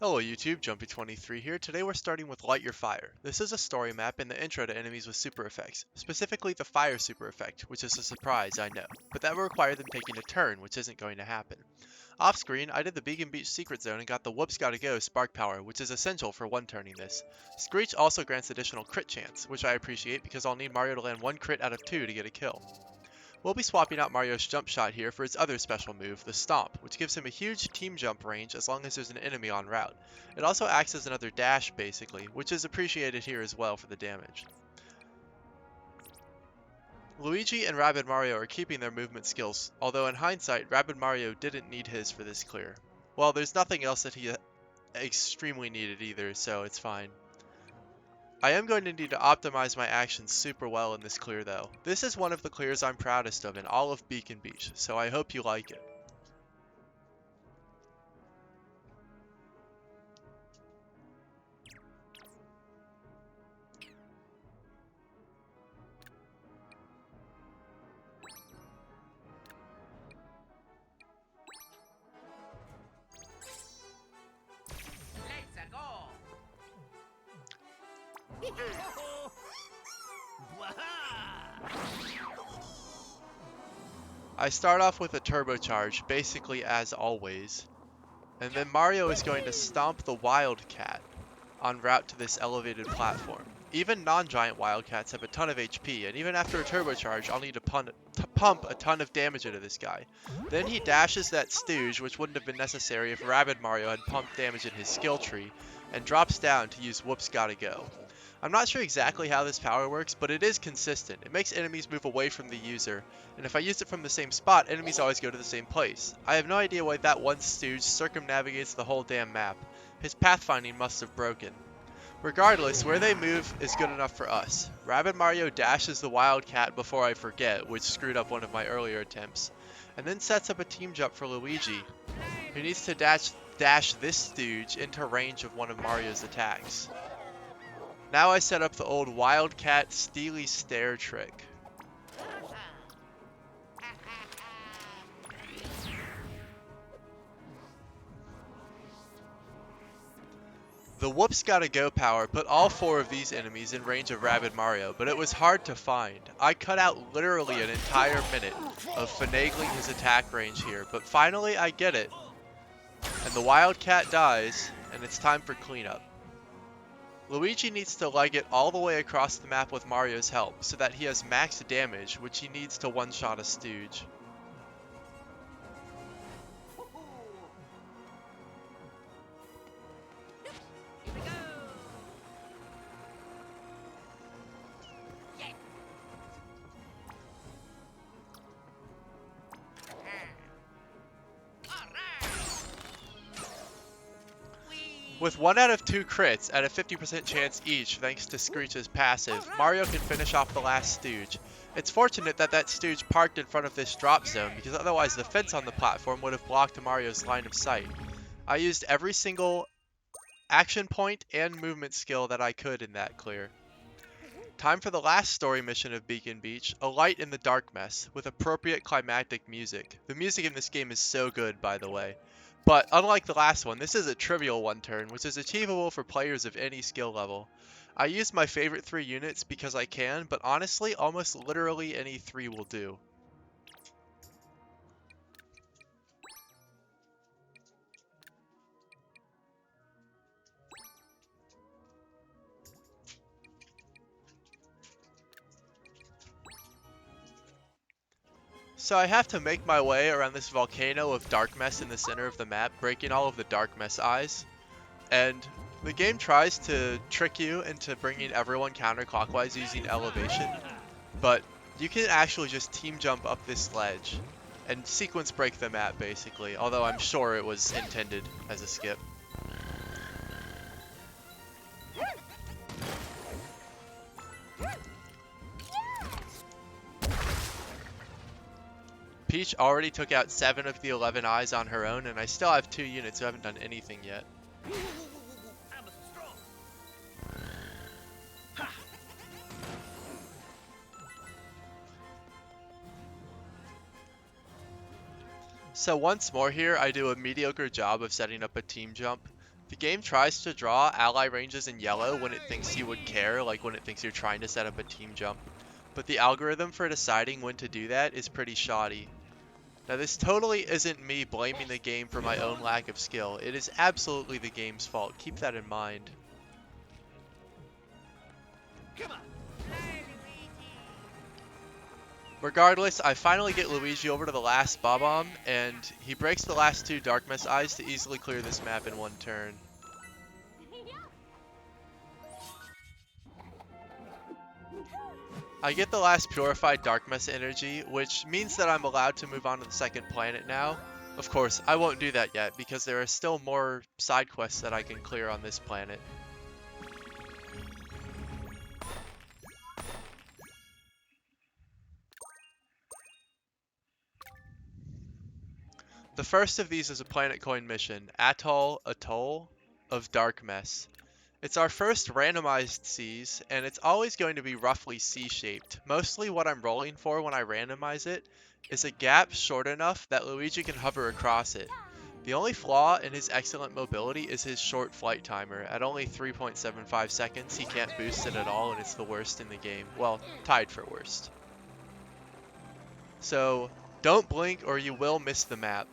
Hello YouTube, Jumpy23 here. Today we're starting with Light Your Fire. This is a story map in the intro to enemies with super effects, specifically the fire super effect, which is a surprise, I know, but that will require them taking a turn, which isn't going to happen. Off screen, I did the Beacon Beach secret zone and got the Whoops Gotta Go spark power, which is essential for one-turning this. Screech also grants additional crit chance, which I appreciate because I'll need Mario to land 1 crit out of 2 to get a kill. We'll be swapping out Mario's jump shot here for his other special move, the Stomp, which gives him a huge team jump range as long as there's an enemy en route. It also acts as another dash, basically, which is appreciated here as well for the damage. Luigi and Rabbid Mario are keeping their movement skills, although in hindsight, Rabbid Mario didn't need his for this clear. Well, there's nothing else that he extremely needed either, so it's fine. I am going to need to optimize my actions super well in this clear though. This is one of the clears I'm proudest of in all of Beacon Beach, so I hope you like it. Let's go! I start off with a turbocharge, basically as always, and then Mario is going to stomp the Wildcat en route to this elevated platform. Even non-giant Wildcats have a ton of HP, and even after a turbocharge, I'll need to pump a ton of damage into this guy. Then he dashes that stooge, which wouldn't have been necessary if Rabbid Mario had pumped damage in his skill tree, and drops down to use Whoops Gotta Go. I'm not sure exactly how this power works, but it is consistent. It makes enemies move away from the user, and if I use it from the same spot, enemies always go to the same place. I have no idea why that one stooge circumnavigates the whole damn map. His pathfinding must have broken. Regardless, where they move is good enough for us. Rabbid Mario dashes the Wildcat before I forget, which screwed up one of my earlier attempts, and then sets up a team jump for Luigi, who needs to dash this stooge into range of one of Mario's attacks. Now I set up the old Wildcat Steely Stare trick. The Whoops Gotta Go power put all 4 of these enemies in range of Rabbid Mario, but it was hard to find. I cut out literally an entire minute of finagling his attack range here, but finally I get it. And the Wildcat dies, and it's time for cleanup. Luigi needs to leg it all the way across the map with Mario's help, so that he has max damage, which he needs to one-shot a stooge. With 1 out of 2 crits at a 50% chance each thanks to Screech's passive, Mario can finish off the last stooge. It's fortunate that that stooge parked in front of this drop zone because otherwise the fence on the platform would have blocked Mario's line of sight. I used every single action point and movement skill that I could in that clear. Time for the last story mission of Beacon Beach, a light in the Darkmess, with appropriate climactic music. The music in this game is so good, by the way. But unlike the last one, this is a trivial one turn, which is achievable for players of any skill level. I use my favorite 3 units because I can, but honestly, almost literally any 3 will do. So I have to make my way around this volcano of Darkmess in the center of the map, breaking all of the Darkmess eyes. And the game tries to trick you into bringing everyone counterclockwise using elevation, but you can actually just team jump up this ledge and sequence break the map basically, although I'm sure it was intended as a skip. Peach already took out 7 of the 11 eyes on her own, and I still have 2 units who haven't done anything yet. So once more here, I do a mediocre job of setting up a team jump. The game tries to draw ally ranges in yellow when it thinks you would care, like when it thinks you're trying to set up a team jump. But the algorithm for deciding when to do that is pretty shoddy. Now this totally isn't me blaming the game for my own lack of skill. It is absolutely the game's fault. Keep that in mind. Come on. Regardless, I finally get Luigi over to the last Bob-omb, and he breaks the last two Darkmess eyes to easily clear this map in one turn. I get the last purified Darkmess energy, which means that I'm allowed to move on to the second planet now. Of course, I won't do that yet, because there are still more side quests that I can clear on this planet. The first of these is a planet coin mission, Atoll of Darkmess. It's our first randomized seas, and it's always going to be roughly C-shaped. Mostly what I'm rolling for when I randomize it is a gap short enough that Luigi can hover across it. The only flaw in his excellent mobility is his short flight timer. At only 3.75 seconds, he can't boost it at all, and it's the worst in the game. Well, tied for worst. So, don't blink or you will miss the map.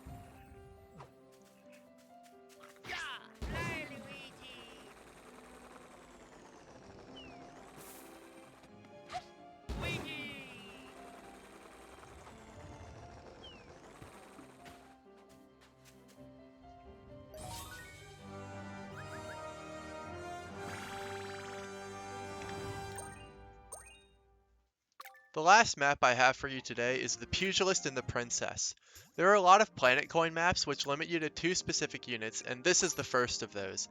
The last map I have for you today is the Pugilist and the Princess. There are a lot of planet coin maps which limit you to 2 specific units, and this is the first of those.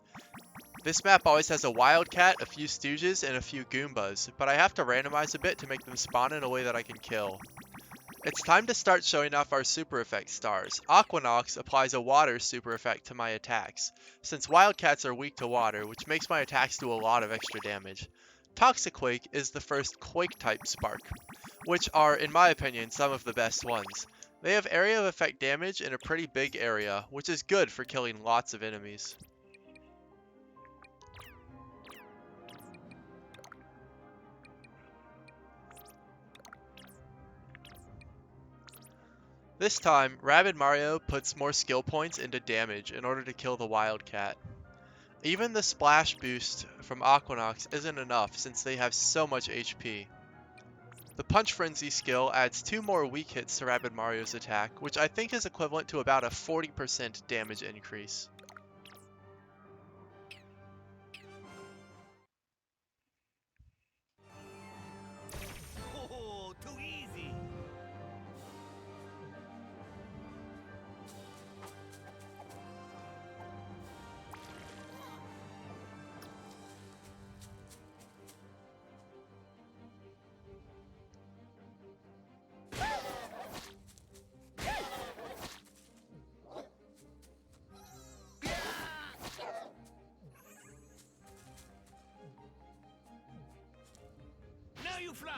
This map always has a Wildcat, a few Stooges, and a few Goombas, but I have to randomize a bit to make them spawn in a way that I can kill. It's time to start showing off our super effect stars. Aquanox applies a water super effect to my attacks, since Wildcats are weak to water, which makes my attacks do a lot of extra damage. Toxiquake is the first Quake-type Spark, which are, in my opinion, some of the best ones. They have area of effect damage in a pretty big area, which is good for killing lots of enemies. This time, Rabid Mario puts more skill points into damage in order to kill the Wildcat. Even the splash boost from Aquanox isn't enough since they have so much HP. The Punch Frenzy skill adds 2 more weak hits to Rabid Mario's attack, which I think is equivalent to about a 40% damage increase. Oh, too easy. Now you fly.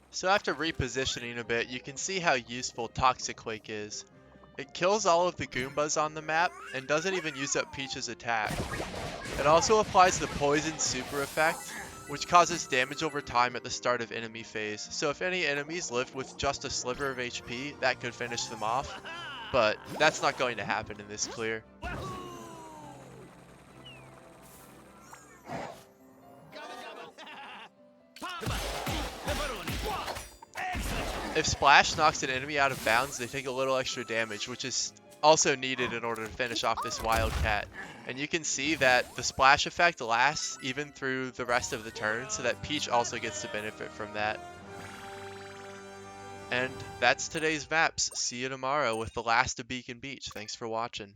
So after repositioning a bit, you can see how useful Toxiquake is. It kills all of the Goombas on the map, and doesn't even use up Peach's attack. It also applies the Poison super effect, which causes damage over time at the start of enemy phase, so if any enemies lived with just a sliver of HP, that could finish them off, but that's not going to happen in this clear. If Splash knocks an enemy out of bounds, they take a little extra damage, which is also needed in order to finish off this Wildcat. And you can see that the splash effect lasts even through the rest of the turn, so that Peach also gets to benefit from that. And that's today's maps. See you tomorrow with the last of Beacon Beach. Thanks for watching.